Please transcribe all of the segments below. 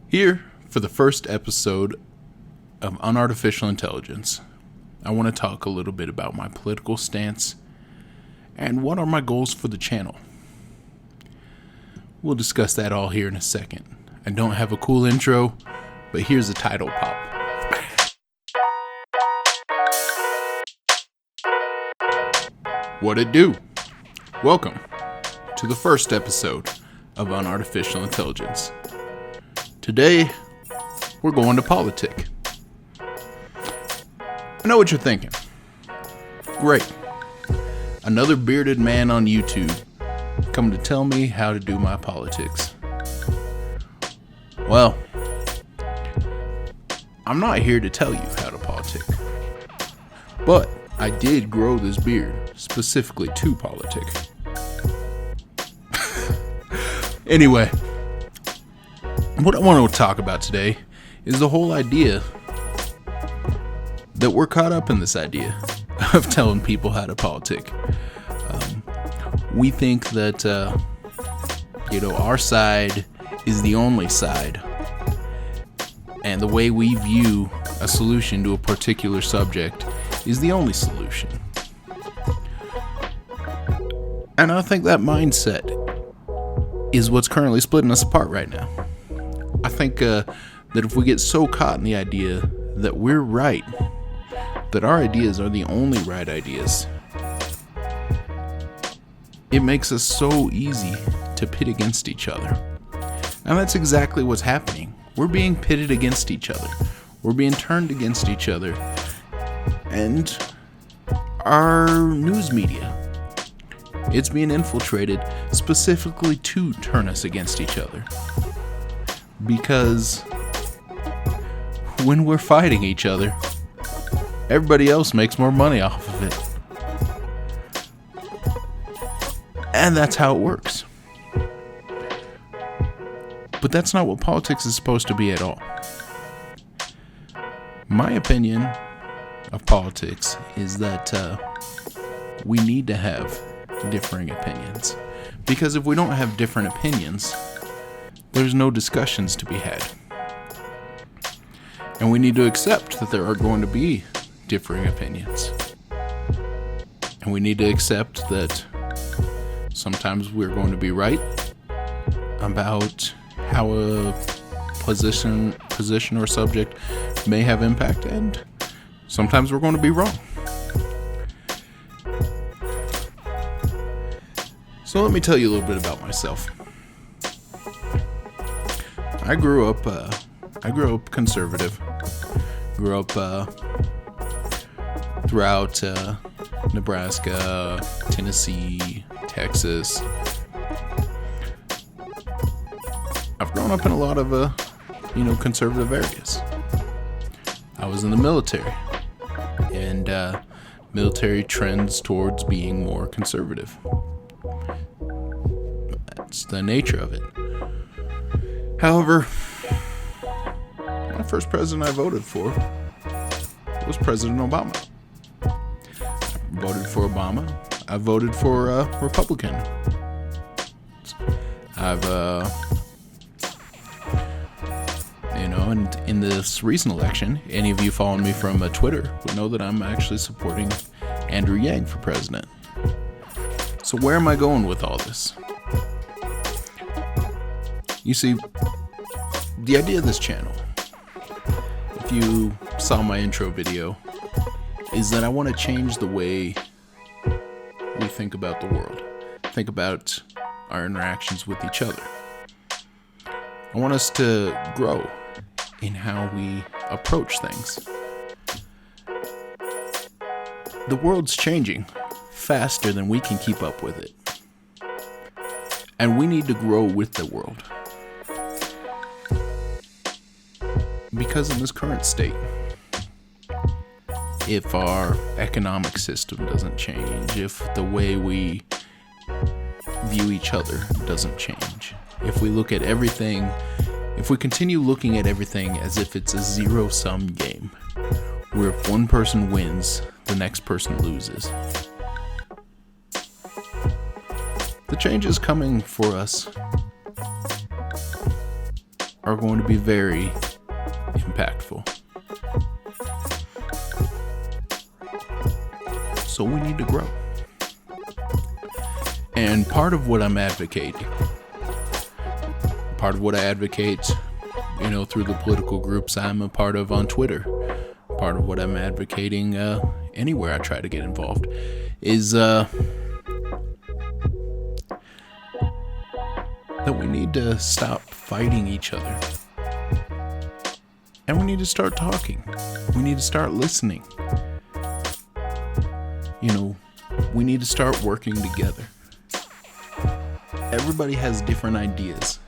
Here, for the first episode of Unartificial Intelligence, I want to talk a little bit about my political stance and what are my goals for the channel. We'll discuss that all here in a second. I don't have a cool intro, but here's the title pop. What it do? Welcome to the first episode of Unartificial Intelligence. Today, we're going to politic. I know what you're thinking. Great. Another bearded man on YouTube come to tell me how to do my politics. Well, I'm not here to tell you how to politic. But I did grow this beard specifically to politic. Anyway, what I want to talk about today is the whole idea that we're caught up in this idea of telling people how to politic. We think that, our side is the only side. And the way we view a solution to a particular subject is the only solution. And I think that mindset is what's currently splitting us apart right now. I think that if we get so caught in the idea that we're right, that our ideas are the only right ideas, it makes us so easy to pit against each other. And that's exactly what's happening. We're being pitted against each other. We're being turned against each other. And our news media, it's being infiltrated specifically to turn us against each other. Because when we're fighting each other, everybody else makes more money off of it. And that's how it works. But that's not what politics is supposed to be at all. My opinion of politics is that we need to have differing opinions. Because if we don't have different opinions, there's no discussions to be had. And we need to accept that there are going to be differing opinions. And we need to accept that sometimes we're going to be right about how a position or subject may have impact, and sometimes we're going to be wrong. So let me tell you a little bit about myself. I grew up conservative. Grew up throughout Nebraska, Tennessee, Texas. I've grown up in a lot of conservative areas. I was in the military, and military trends towards being more conservative. That's the nature of it. However, my first president I voted for was President Obama. I voted for Obama. I voted for a Republican. And in this recent election, any of you following me from Twitter would know that I'm actually supporting Andrew Yang for president. So where am I going with all this? You see, the idea of this channel, if you saw my intro video, is that I want to change the way we think about the world, think about our interactions with each other. I want us to grow in how we approach things. The world's changing faster than we can keep up with it. And we need to grow with the world. Because in this current state, if our economic system doesn't change, if the way we view each other doesn't change, if we look at everything, if we continue looking at everything as if it's a zero-sum game, where if one person wins, the next person loses, the change is coming for us are going to be very impactful. So we need to grow. And part of what I'm advocating, part of what I advocate, through the political groups I'm a part of on Twitter, part of what I'm advocating anywhere I try to get involved, is that we need to stop fighting each other. And we need to start talking. We need to start listening. We need to start working together. Everybody has different ideas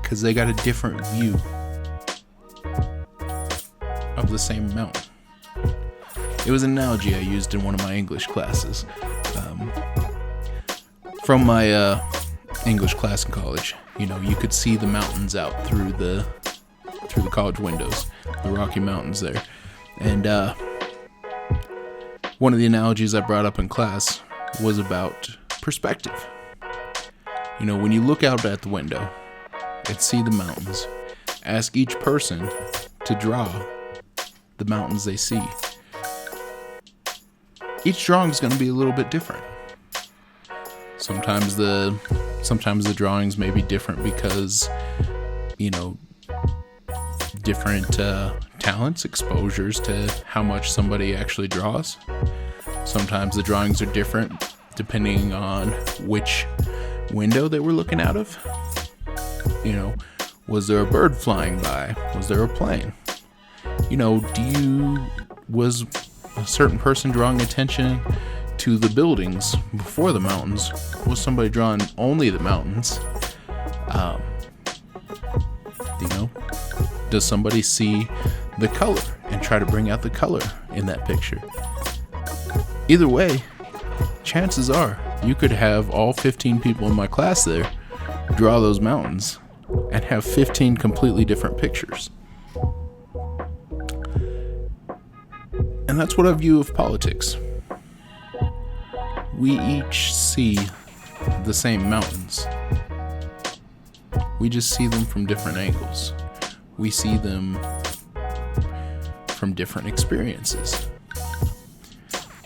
because they got a different view of the same mountain. It was an analogy I used in one of my English classes. From my English class in college, you could see the mountains out through the college windows, the Rocky Mountains there. And one of the analogies I brought up in class was about perspective. When you look out at the window and see the mountains, ask each person to draw the mountains they see. Each drawing is going to be a little bit different. Sometimes the drawings may be different because, different talents, exposures to how much somebody actually draws. Sometimes the drawings are different depending on which window they were looking out of. Was there a bird flying by? Was there a plane? Was a certain person drawing attention to the buildings before the mountains? Was somebody drawing only the mountains? Does somebody see the color and try to bring out the color in that picture? Either way, chances are you could have all 15 people in my class there draw those mountains and have 15 completely different pictures. And that's what I view of politics. We each see the same mountains. We just see them from different angles. We see them from different experiences.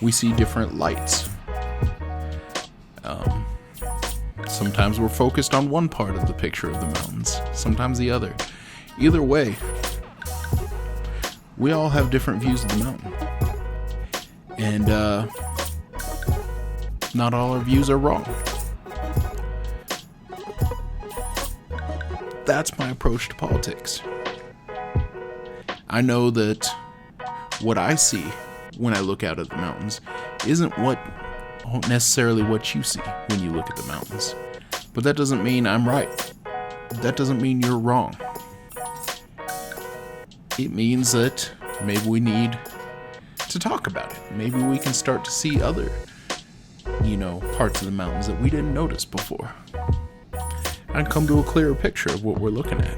We see different lights. Sometimes we're focused on one part of the picture of the mountains, sometimes the other. Either way, we all have different views of the mountain. And not all our views are wrong. That's my approach to politics. I know that what I see when I look out at the mountains isn't necessarily what you see when you look at the mountains. But that doesn't mean I'm right. That doesn't mean you're wrong. It means that maybe we need to talk about it. Maybe we can start to see other, parts of the mountains that we didn't notice before. And come to a clearer picture of what we're looking at.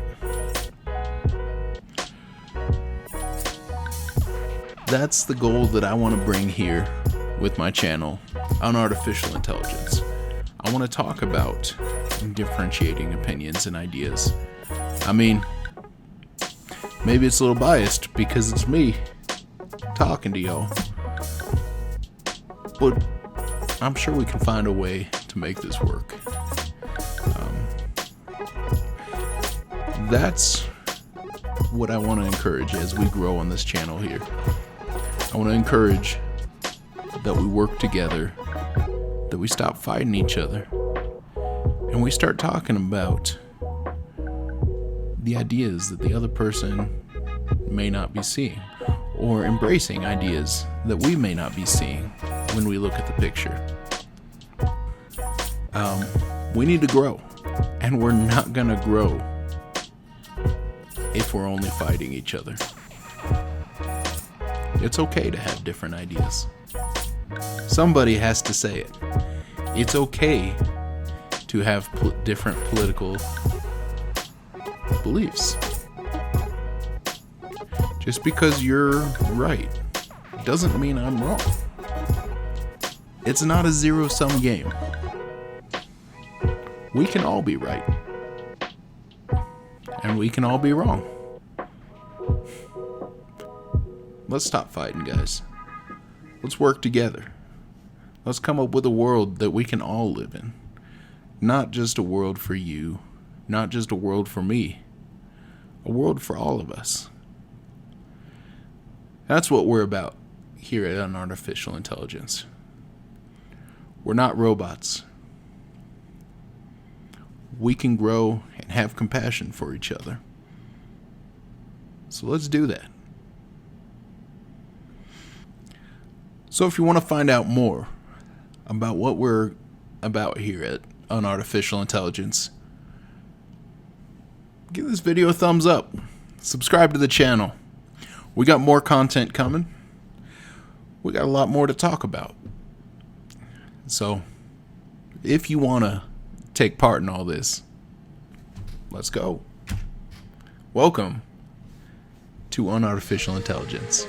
That's the goal that I want to bring here with my channel, Unartificial Intelligence. I want to talk about differentiating opinions and ideas. I mean, maybe it's a little biased because it's me talking to y'all, but I'm sure we can find a way to make this work. That's what I want to encourage as we grow on this channel here. I want to encourage that we work together, that we stop fighting each other, and we start talking about the ideas that the other person may not be seeing, or embracing ideas that we may not be seeing when we look at the picture. We need to grow, and we're not going to grow if we're only fighting each other. It's okay to have different ideas. Somebody has to say it. It's okay to have different political beliefs. Just because you're right doesn't mean I'm wrong. It's not a zero-sum game. We can all be right. And we can all be wrong. Let's stop fighting, guys. Let's work together. Let's come up with a world that we can all live in. Not just a world for you, not just a world for me. A world for all of us. That's what we're about here at Unartificial Intelligence. We're not robots. We can grow and have compassion for each other. So let's do that. So if you want to find out more about what we're about here at Unartificial Intelligence, give this video a thumbs up. Subscribe to the channel. We got more content coming. We got a lot more to talk about. So if you want to take part in all this, let's go. Welcome to Unartificial Intelligence.